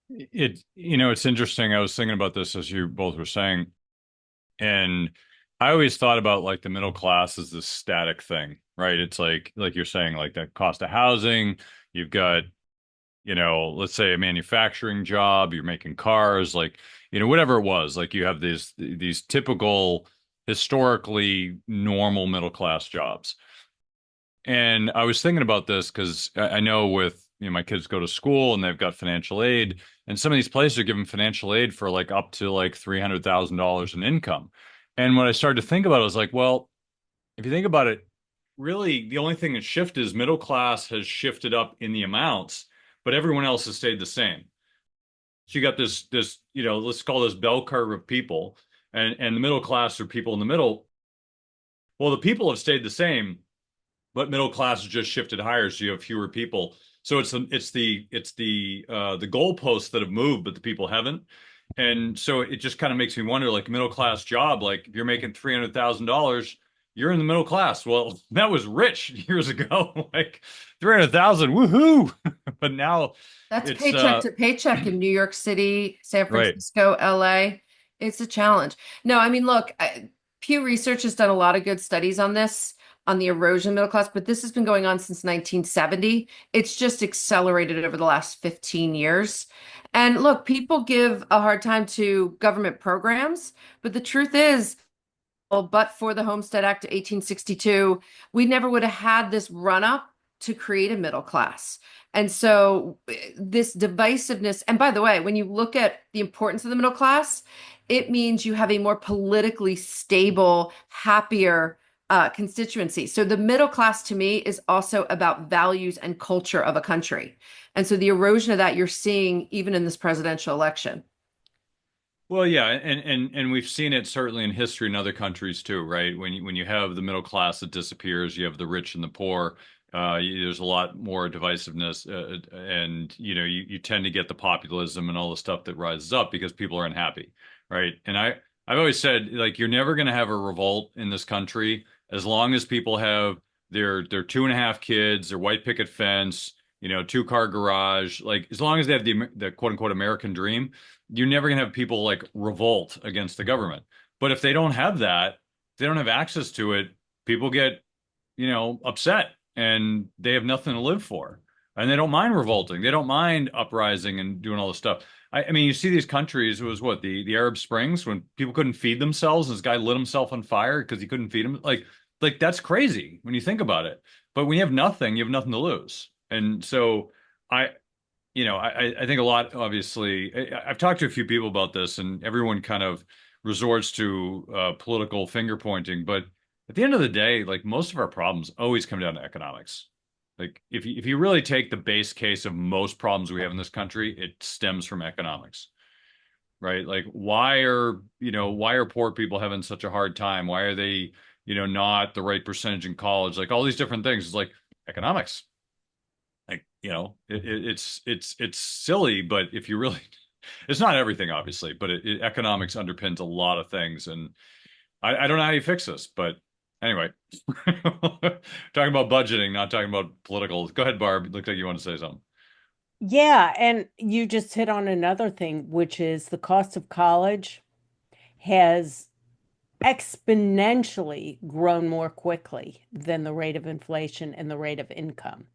It's interesting. I was thinking about this as you both were saying, and I always thought about like the middle class as this static thing, right? It's like you're saying, like the cost of housing. You've got, let's say a manufacturing job, you're making cars, like, whatever it was, like you have these typical historically normal middle class jobs. And I was thinking about this because I know with, my kids go to school and they've got financial aid, and some of these places are giving financial aid for like up to like $300,000 in income. And when I started to think about it, I was like, well, if you think about it, really the only thing that shifted is middle class has shifted up in the amounts, but everyone else has stayed the same. So you got this, let's call this bell curve of people, and the middle class are people in the middle. Well, the people have stayed the same, but middle class has just shifted higher, so you have fewer people. So it's the goalposts that have moved, but the people haven't. And so it just kind of makes me wonder, like middle class job, like if you're making $300,000, you're in the middle class. Well, that was rich years ago, like 300,000, woohoo! But now That's it's paycheck to paycheck in New York City, San right. Francisco, LA. It's a challenge. No, I mean, look, Pew Research has done a lot of good studies on this, on the erosion middle class, but this has been going on since 1970. It's just accelerated over the last 15 years. And look, people give a hard time to government programs, but the truth is, well, but for the Homestead Act of 1862, we never would have had this run up to create a middle class. And so this divisiveness, and by the way, when you look at the importance of the middle class, it means you have a more politically stable, happier constituency. So the middle class to me is also about values and culture of a country. And so the erosion of that you're seeing even in this presidential election. Well, yeah, and we've seen it certainly in history in other countries too, right? When you have the middle class that disappears, you have the rich and the poor. There's a lot more divisiveness, and you tend to get the populism and all the stuff that rises up because people are unhappy, right? And I've always said like you're never going to have a revolt in this country as long as people have their two and a half kids, their white picket fence, two-car garage, like as long as they have the quote unquote American dream, you're never going to have people like revolt against the government. But if they don't have that, if they don't have access to it, people get, upset and they have nothing to live for. And they don't mind revolting. They don't mind uprising and doing all this stuff. I mean, you see these countries, it was what, the Arab Springs when people couldn't feed themselves, and this guy lit himself on fire because he couldn't feed him. Like that's crazy when you think about it. But when you have nothing, you have nothing to lose. And so I, I think a lot, obviously, I've talked to a few people about this, and everyone kind of resorts to political finger pointing. But at the end of the day, like most of our problems always come down to economics. Like if you really take the base case of most problems we have in this country, it stems from economics, right? Like why are poor people having such a hard time? Why are they, not the right percentage in college? Like all these different things. It's like economics. Like it's silly, but if you really it's not everything obviously, but economics underpins a lot of things, and I don't know how you fix this, but anyway. Talking about budgeting, not talking about political. Go ahead, Barb. Looked like you want to say something. Yeah, and you just hit on another thing, which is the cost of college has exponentially grown more quickly than the rate of inflation and the rate of income.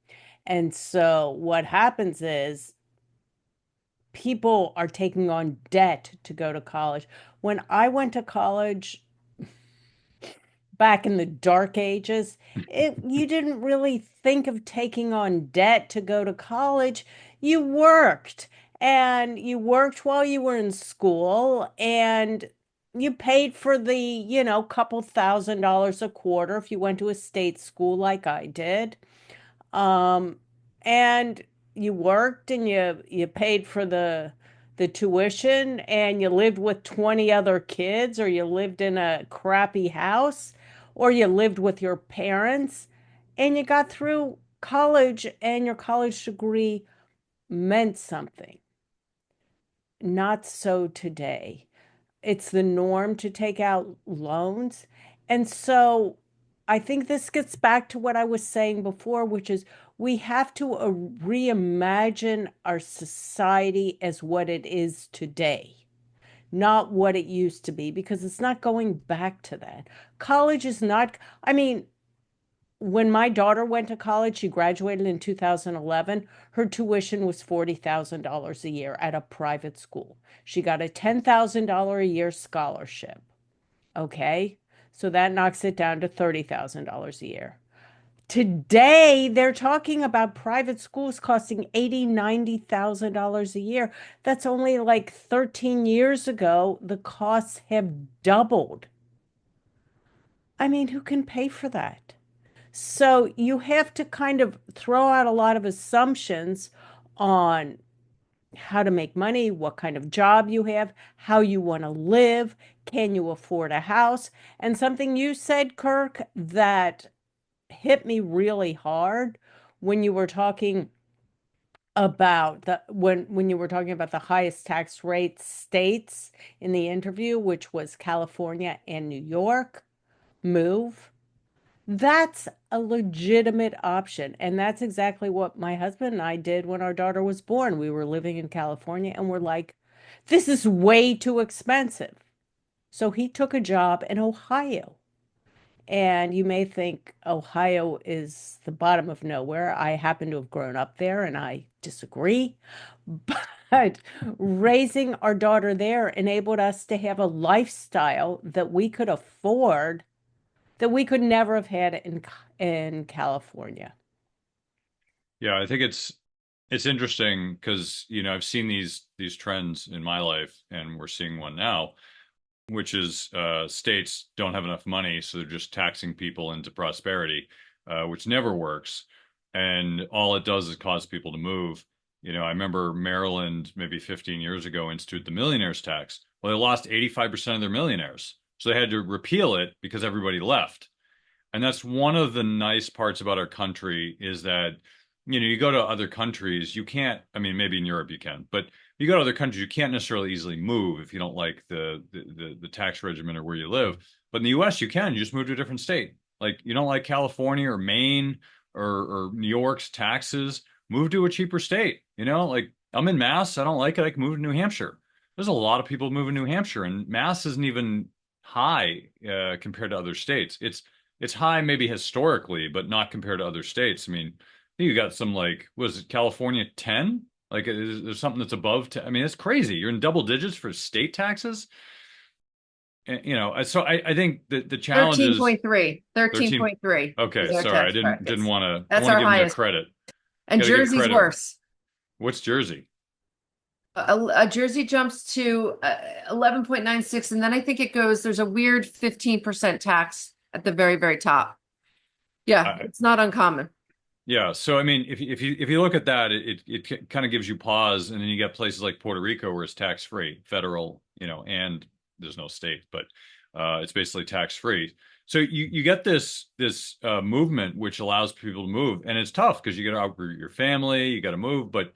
And so what happens is people are taking on debt to go to college. When I went to college back in the dark ages, you didn't really think of taking on debt to go to college. You worked, and you worked while you were in school, and you paid for the, couple $1,000s a quarter if you went to a state school like I did. Um, and you worked and you paid for the tuition, and you lived with 20 other kids, or you lived in a crappy house, or you lived with your parents, and you got through college, and your college degree meant something. Not so today. It's the norm to take out loans. And so I think this gets back to what I was saying before, which is we have to reimagine our society as what it is today, not what it used to be, because it's not going back to that. College is not, I mean, when my daughter went to college, she graduated in 2011. Her tuition was $40,000 a year at a private school. She got a $10,000 a year scholarship. Okay. So that knocks it down to $30,000 a year. Today, they're talking about private schools costing $80,000, $90,000 a year. That's only like 13 years ago. The costs have doubled. I mean, who can pay for that? So you have to kind of throw out a lot of assumptions on how to make money, what kind of job you have, how you want to live, can you afford a house? And something you said, Kirk, that hit me really hard when you were talking about when you were talking about the highest tax rate states in the interview, which was California and New York. Move. That's a legitimate option. And that's exactly what my husband and I did when our daughter was born. We were living in California and we're like, this is way too expensive. So he took a job in Ohio. And you may think Ohio is the bottom of nowhere. I happen to have grown up there and I disagree. But raising our daughter there enabled us to have a lifestyle that we could afford that we could never have had in California. Yeah, I think it's interesting because, I've seen these trends in my life, and we're seeing one now, which is states don't have enough money, so they're just taxing people into prosperity, which never works. And all it does is cause people to move. I remember Maryland maybe 15 years ago instituted the millionaires tax. Well, they lost 85% of their millionaires. So they had to repeal it because everybody left. And that's one of the nice parts about our country is that, you go to other countries, you can't, I mean, maybe in Europe you can, but you go to other countries, you can't necessarily easily move if you don't like the tax regimen or where you live. But in the US, you can. You just move to a different state. Like you don't like California or Maine or New York's taxes, move to a cheaper state. Like I'm in Mass, I don't like it, I can move to New Hampshire. There's a lot of people moving to New Hampshire, and Mass isn't even high compared to other states. It's high maybe historically, but not compared to other states. I mean, you got some like, was it California 10? Like, is there something that's above 10? I mean, it's crazy. You're in double digits for state taxes. And, so I think the challenge is 13.3. 13. 13.3 is Okay, our sorry, I tax didn't brackets. want to. I That's want to our give them their highest. credit. And Got to give Jersey's credit. worse. What's Jersey? Jersey jumps to 11.96, and then I think there's a weird 15% tax at the very, very top. Yeah, it's not uncommon. Yeah, so I mean, if you look at that, it kind of gives you pause, and then you get places like Puerto Rico where it's tax free, federal, and there's no state, but it's basically tax free. So you get this movement which allows people to move, and it's tough because you got to uproot your family, you got to move, but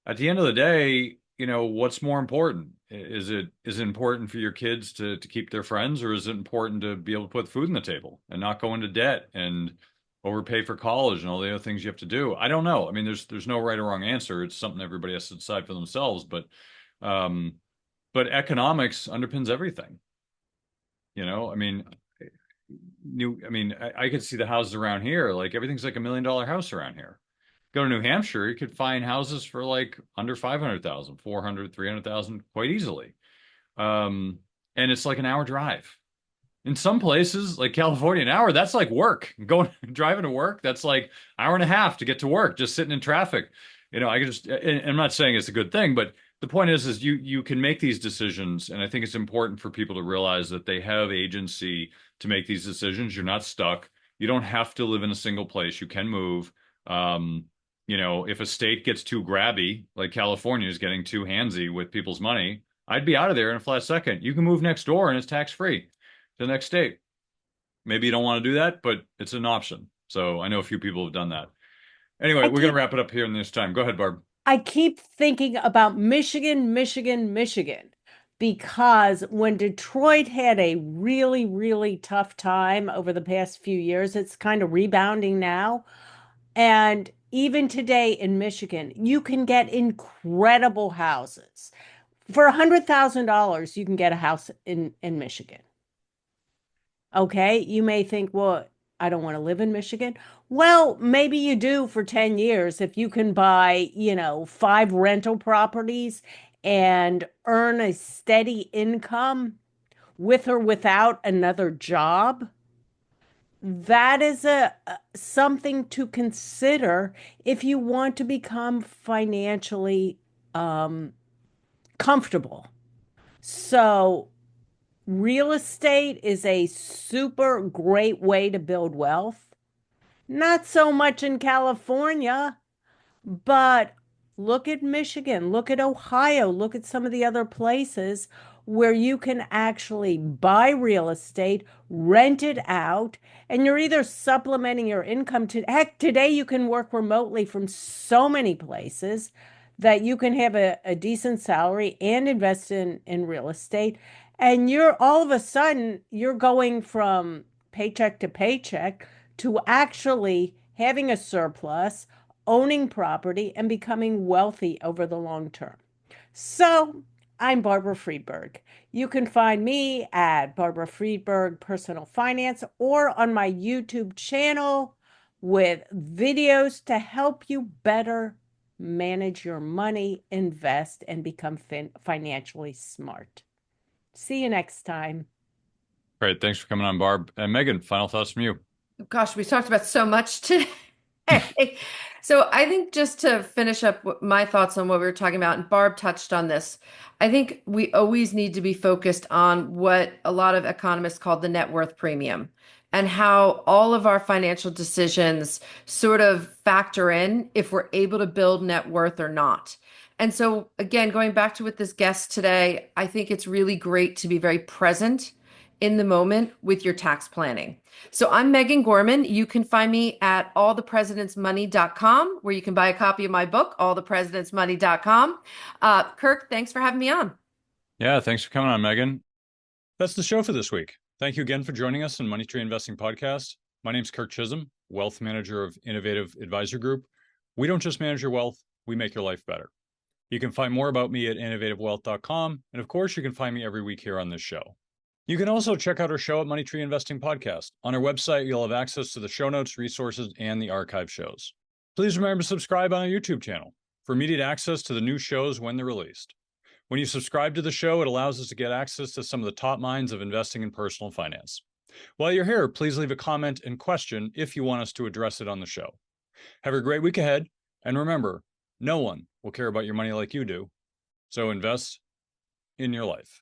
at the end of the day, what's more important? Is it important for your kids to keep their friends, or is it important to be able to put food on the table and not go into debt and overpay for college and all the other things you have to do? I don't know. I mean, there's no right or wrong answer. It's something everybody has to decide for themselves. Um, but economics underpins everything. I mean, I could see the houses around here. Like everything's like $1 million house around here. Go to New Hampshire, you could find houses for like under 500,000, 400, 300,000 quite easily. And it's like an hour drive. In some places, like California, an hour, that's like work. Going driving to work, that's like hour and a half to get to work, just sitting in traffic. I could just, and I'm not saying it's a good thing, but the point is you can make these decisions, and I think it's important for people to realize that they have agency to make these decisions. You're not stuck. You don't have to live in a single place. You can move. Um, if a state gets too grabby, like California is getting too handsy with people's money, I'd be out of there in a flat second. You can move next door and it's tax free to the next state. Maybe you don't want to do that, but it's an option. So I know a few people have done that. Anyway, we're going to wrap it up here in this time. Go ahead, Barb. I keep thinking about Michigan, Michigan, Michigan, because when Detroit had a really, really tough time over the past few years, it's kind of rebounding now. And even today in Michigan, you can get incredible houses. For $100,000, you can get a house in Michigan. Okay, you may think, well, I don't want to live in Michigan. Well, maybe you do for 10 years if you can buy, 5 rental properties and earn a steady income with or without another job. that is something to consider if you want to become financially comfortable. So, real estate is a super great way to build wealth. Not so much in California. But look at Michigan, look at Ohio, look at some of the other places where you can actually buy real estate, rent it out, and you're either supplementing your income to heck, today you can work remotely from so many places that you can have a decent salary and invest in real estate. And you're all of a sudden you're going from paycheck to paycheck to actually having a surplus, owning property, and becoming wealthy over the long term. So, I'm Barbara Friedberg. You can find me at Barbara Friedberg Personal Finance or on my YouTube channel with videos to help you better manage your money, invest, and become financially smart. See you next time. Great. Thanks for coming on, Barb. And Megan, final thoughts from you. Gosh, we talked about so much today. So I think just to finish up my thoughts on what we were talking about, and Barb touched on this, I think we always need to be focused on what a lot of economists call the net worth premium and how all of our financial decisions sort of factor in if we're able to build net worth or not. And so, again, going back to with this guest today, I think it's really great to be very present in the moment with your tax planning. So I'm Megan Gorman. You can find me at allthepresidentsmoney.com, where you can buy a copy of my book, allthepresidentsmoney.com. Kirk, thanks for having me on. Yeah, thanks for coming on, Megan. That's the show for this week. Thank you again for joining us on Money Tree Investing Podcast. My name's Kirk Chisholm, wealth manager of Innovative Advisor Group. We don't just manage your wealth, we make your life better. You can find more about me at innovativewealth.com. And of course, you can find me every week here on this show. You can also check out our show at Money Tree Investing Podcast. On our website, you'll have access to the show notes, resources, and the archive shows. Please remember to subscribe on our YouTube channel for immediate access to the new shows when they're released. When you subscribe to the show, it allows us to get access to some of the top minds of investing in personal finance. While you're here, please leave a comment and question if you want us to address it on the show. Have a great week ahead, and remember, no one will care about your money like you do, so invest in your life.